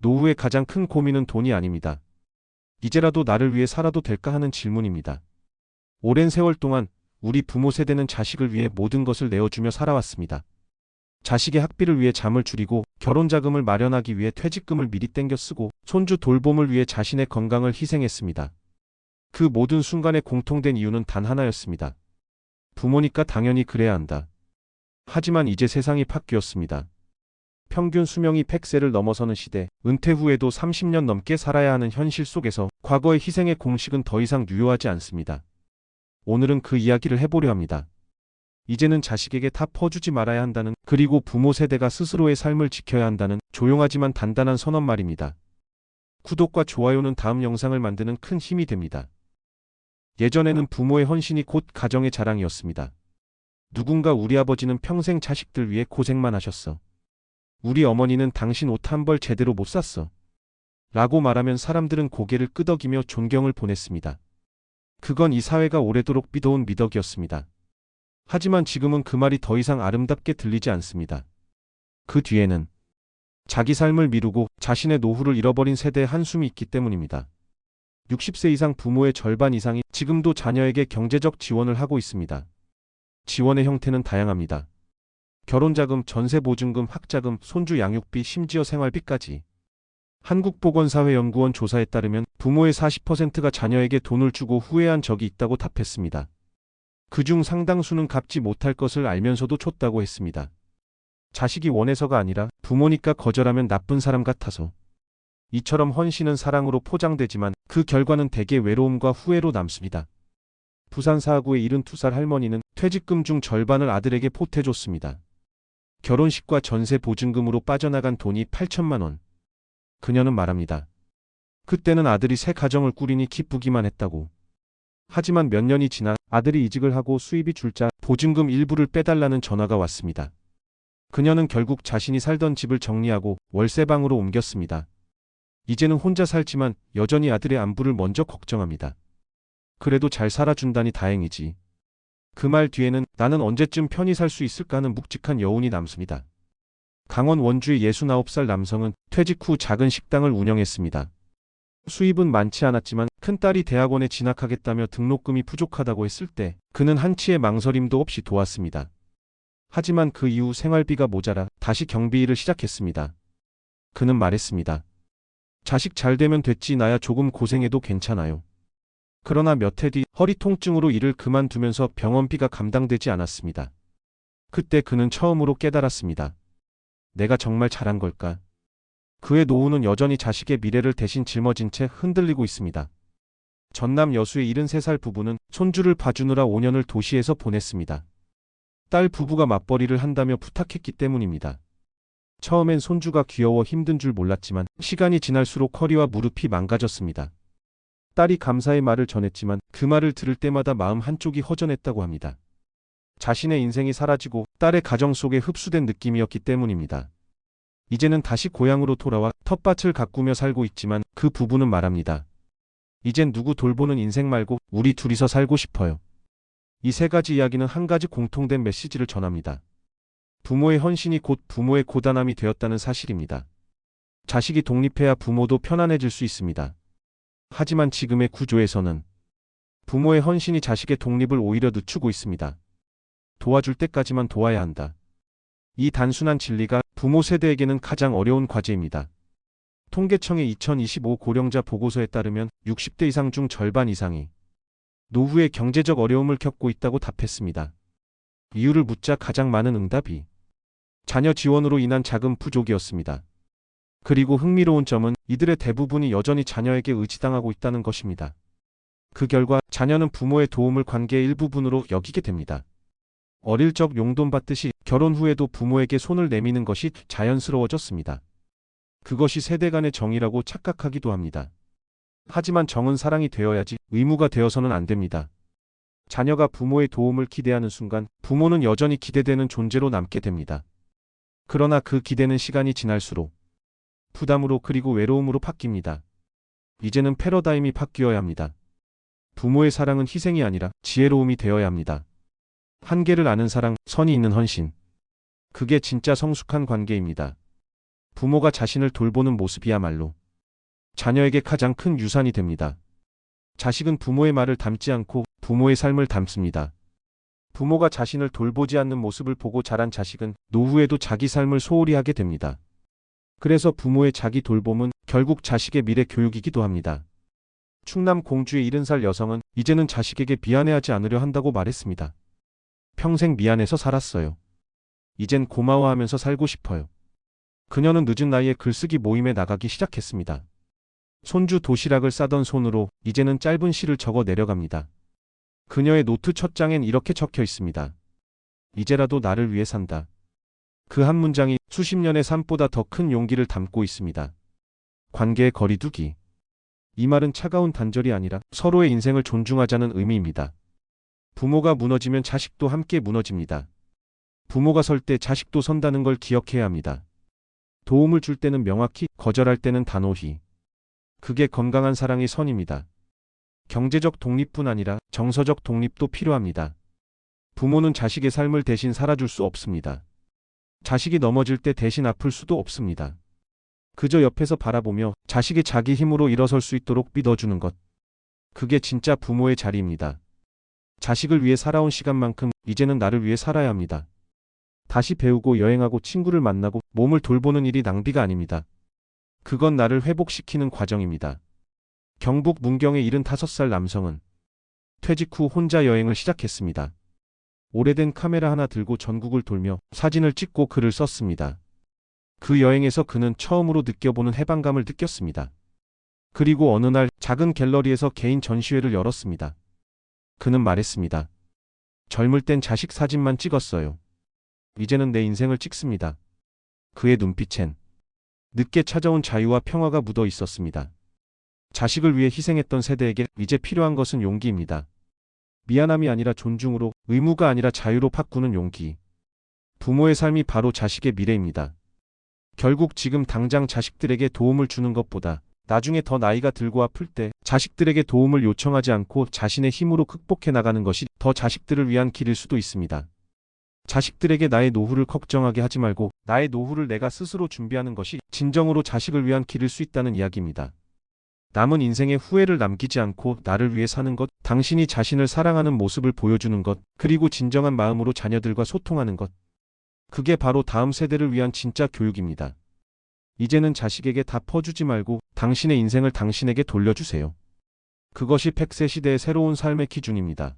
노후의 가장 큰 고민은 돈이 아닙니다. 이제라도 나를 위해 살아도 될까 하는 질문입니다. 오랜 세월 동안 우리 부모 세대는 자식을 위해 모든 것을 내어주며 살아왔습니다. 자식의 학비를 위해 잠을 줄이고 결혼 자금을 마련하기 위해 퇴직금을 미리 땡겨 쓰고 손주 돌봄을 위해 자신의 건강을 희생했습니다. 그 모든 순간에 공통된 이유는 단 하나였습니다. 부모니까 당연히 그래야 한다. 하지만 이제 세상이 바뀌었습니다. 평균 수명이 100세를 넘어서는 시대, 은퇴 후에도 30년 넘게 살아야 하는 현실 속에서 과거의 희생의 공식은 더 이상 유효하지 않습니다. 오늘은 그 이야기를 해보려 합니다. 이제는 자식에게 다 퍼주지 말아야 한다는, 그리고 부모 세대가 스스로의 삶을 지켜야 한다는 조용하지만 단단한 선언 말입니다. 구독과 좋아요는 다음 영상을 만드는 큰 힘이 됩니다. 예전에는 부모의 헌신이 곧 가정의 자랑이었습니다. 누군가 우리 아버지는 평생 자식들 위해 고생만 하셨어. 우리 어머니는 당신 옷 한 벌 제대로 못 샀어. 라고 말하면 사람들은 고개를 끄덕이며 존경을 보냈습니다. 그건 이 사회가 오래도록 믿어온 미덕이었습니다. 하지만 지금은 그 말이 더 이상 아름답게 들리지 않습니다. 그 뒤에는 자기 삶을 미루고 자신의 노후를 잃어버린 세대의 한숨이 있기 때문입니다. 60세 이상 부모의 절반 이상이 지금도 자녀에게 경제적 지원을 하고 있습니다. 지원의 형태는 다양합니다. 결혼자금, 전세보증금, 학자금, 손주 양육비, 심지어 생활비까지. 한국보건사회연구원 조사에 따르면 부모의 40%가 자녀에게 돈을 주고 후회한 적이 있다고 답했습니다. 그중 상당수는 갚지 못할 것을 알면서도 줬다고 했습니다. 자식이 원해서가 아니라 부모니까 거절하면 나쁜 사람 같아서. 이처럼 헌신은 사랑으로 포장되지만 그 결과는 대개 외로움과 후회로 남습니다. 부산 사하구의 72살 할머니는 퇴직금 중 절반을 아들에게 보태줬습니다. 결혼식과 전세 보증금으로 빠져나간 돈이 8천만 원. 그녀는 말합니다. 그때는 아들이 새 가정을 꾸리니 기쁘기만 했다고. 하지만 몇 년이 지나 아들이 이직을 하고 수입이 줄자 보증금 일부를 빼달라는 전화가 왔습니다. 그녀는 결국 자신이 살던 집을 정리하고 월세방으로 옮겼습니다. 이제는 혼자 살지만 여전히 아들의 안부를 먼저 걱정합니다. 그래도 잘 살아준다니 다행이지. 그 말 뒤에는 나는 언제쯤 편히 살 수 있을까 하는 묵직한 여운이 남습니다. 강원 원주의 69살 남성은 퇴직 후 작은 식당을 운영했습니다. 수입은 많지 않았지만 큰딸이 대학원에 진학하겠다며 등록금이 부족하다고 했을 때 그는 한치의 망설임도 없이 도왔습니다. 하지만 그 이후 생활비가 모자라 다시 경비 일을 시작했습니다. 그는 말했습니다. 자식 잘 되면 됐지, 나야 조금 고생해도 괜찮아요. 그러나 몇 해 뒤 허리 통증으로 일을 그만두면서 병원비가 감당되지 않았습니다. 그때 그는 처음으로 깨달았습니다. 내가 정말 잘한 걸까? 그의 노후는 여전히 자식의 미래를 대신 짊어진 채 흔들리고 있습니다. 전남 여수의 73살 부부는 손주를 봐주느라 5년을 도시에서 보냈습니다. 딸 부부가 맞벌이를 한다며 부탁했기 때문입니다. 처음엔 손주가 귀여워 힘든 줄 몰랐지만 시간이 지날수록 허리와 무릎이 망가졌습니다. 딸이 감사의 말을 전했지만 그 말을 들을 때마다 마음 한쪽이 허전했다고 합니다. 자신의 인생이 사라지고 딸의 가정 속에 흡수된 느낌이었기 때문입니다. 이제는 다시 고향으로 돌아와 텃밭을 가꾸며 살고 있지만 그 부부는 말합니다. 이젠 누구 돌보는 인생 말고 우리 둘이서 살고 싶어요. 이 세 가지 이야기는 한 가지 공통된 메시지를 전합니다. 부모의 헌신이 곧 부모의 고단함이 되었다는 사실입니다. 자식이 독립해야 부모도 편안해질 수 있습니다. 하지만 지금의 구조에서는 부모의 헌신이 자식의 독립을 오히려 늦추고 있습니다. 도와줄 때까지만 도와야 한다. 이 단순한 진리가 부모 세대에게는 가장 어려운 과제입니다. 통계청의 2025 고령자 보고서에 따르면 60대 이상 중 절반 이상이 노후에 경제적 어려움을 겪고 있다고 답했습니다. 이유를 묻자 가장 많은 응답이 자녀 지원으로 인한 자금 부족이었습니다. 그리고 흥미로운 점은 이들의 대부분이 여전히 자녀에게 의지당하고 있다는 것입니다. 그 결과 자녀는 부모의 도움을 관계의 일부분으로 여기게 됩니다. 어릴 적 용돈 받듯이 결혼 후에도 부모에게 손을 내미는 것이 자연스러워졌습니다. 그것이 세대 간의 정이라고 착각하기도 합니다. 하지만 정은 사랑이 되어야지 의무가 되어서는 안 됩니다. 자녀가 부모의 도움을 기대하는 순간 부모는 여전히 기대되는 존재로 남게 됩니다. 그러나 그 기대는 시간이 지날수록 부담으로 그리고 외로움으로 바뀝니다. 이제는 패러다임이 바뀌어야 합니다. 부모의 사랑은 희생이 아니라 지혜로움이 되어야 합니다. 한계를 아는 사랑, 선이 있는 헌신. 그게 진짜 성숙한 관계입니다. 부모가 자신을 돌보는 모습이야말로 자녀에게 가장 큰 유산이 됩니다. 자식은 부모의 말을 담지 않고 부모의 삶을 담습니다. 부모가 자신을 돌보지 않는 모습을 보고 자란 자식은 노후에도 자기 삶을 소홀히 하게 됩니다. 그래서 부모의 자기 돌봄은 결국 자식의 미래 교육이기도 합니다. 충남 공주의 70살 여성은 이제는 자식에게 미안해하지 않으려 한다고 말했습니다. 평생 미안해서 살았어요. 이젠 고마워하면서 살고 싶어요. 그녀는 늦은 나이에 글쓰기 모임에 나가기 시작했습니다. 손주 도시락을 싸던 손으로 이제는 짧은 시를 적어 내려갑니다. 그녀의 노트 첫 장엔 이렇게 적혀 있습니다. 이제라도 나를 위해 산다. 그 한 문장이 수십 년의 삶보다 더 큰 용기를 담고 있습니다. 관계의 거리두기. 이 말은 차가운 단절이 아니라 서로의 인생을 존중하자는 의미입니다. 부모가 무너지면 자식도 함께 무너집니다. 부모가 설 때 자식도 선다는 걸 기억해야 합니다. 도움을 줄 때는 명확히, 거절할 때는 단호히. 그게 건강한 사랑의 선입니다. 경제적 독립뿐 아니라 정서적 독립도 필요합니다. 부모는 자식의 삶을 대신 살아줄 수 없습니다. 자식이 넘어질 때 대신 아플 수도 없습니다. 그저 옆에서 바라보며 자식이 자기 힘으로 일어설 수 있도록 믿어주는 것. 그게 진짜 부모의 자리입니다. 자식을 위해 살아온 시간만큼 이제는 나를 위해 살아야 합니다. 다시 배우고 여행하고 친구를 만나고 몸을 돌보는 일이 낭비가 아닙니다. 그건 나를 회복시키는 과정입니다. 경북 문경의 75살 남성은 퇴직 후 혼자 여행을 시작했습니다. 오래된 카메라 하나 들고 전국을 돌며 사진을 찍고 글을 썼습니다. 그 여행에서 그는 처음으로 느껴보는 해방감을 느꼈습니다. 그리고 어느 날 작은 갤러리에서 개인 전시회를 열었습니다. 그는 말했습니다. 젊을 땐 자식 사진만 찍었어요. 이제는 내 인생을 찍습니다. 그의 눈빛엔 늦게 찾아온 자유와 평화가 묻어 있었습니다. 자식을 위해 희생했던 세대에게 이제 필요한 것은 용기입니다. 미안함이 아니라 존중으로, 의무가 아니라 자유로 바꾸는 용기. 부모의 삶이 바로 자식의 미래입니다. 결국 지금 당장 자식들에게 도움을 주는 것보다 나중에 더 나이가 들고 아플 때 자식들에게 도움을 요청하지 않고 자신의 힘으로 극복해 나가는 것이 더 자식들을 위한 길일 수도 있습니다. 자식들에게 나의 노후를 걱정하게 하지 말고 나의 노후를 내가 스스로 준비하는 것이 진정으로 자식을 위한 길일 수 있다는 이야기입니다. 남은 인생에 후회를 남기지 않고 나를 위해 사는 것, 당신이 자신을 사랑하는 모습을 보여주는 것, 그리고 진정한 마음으로 자녀들과 소통하는 것. 그게 바로 다음 세대를 위한 진짜 교육입니다. 이제는 자식에게 다 퍼주지 말고 당신의 인생을 당신에게 돌려주세요. 그것이 100세 시대의 새로운 삶의 기준입니다.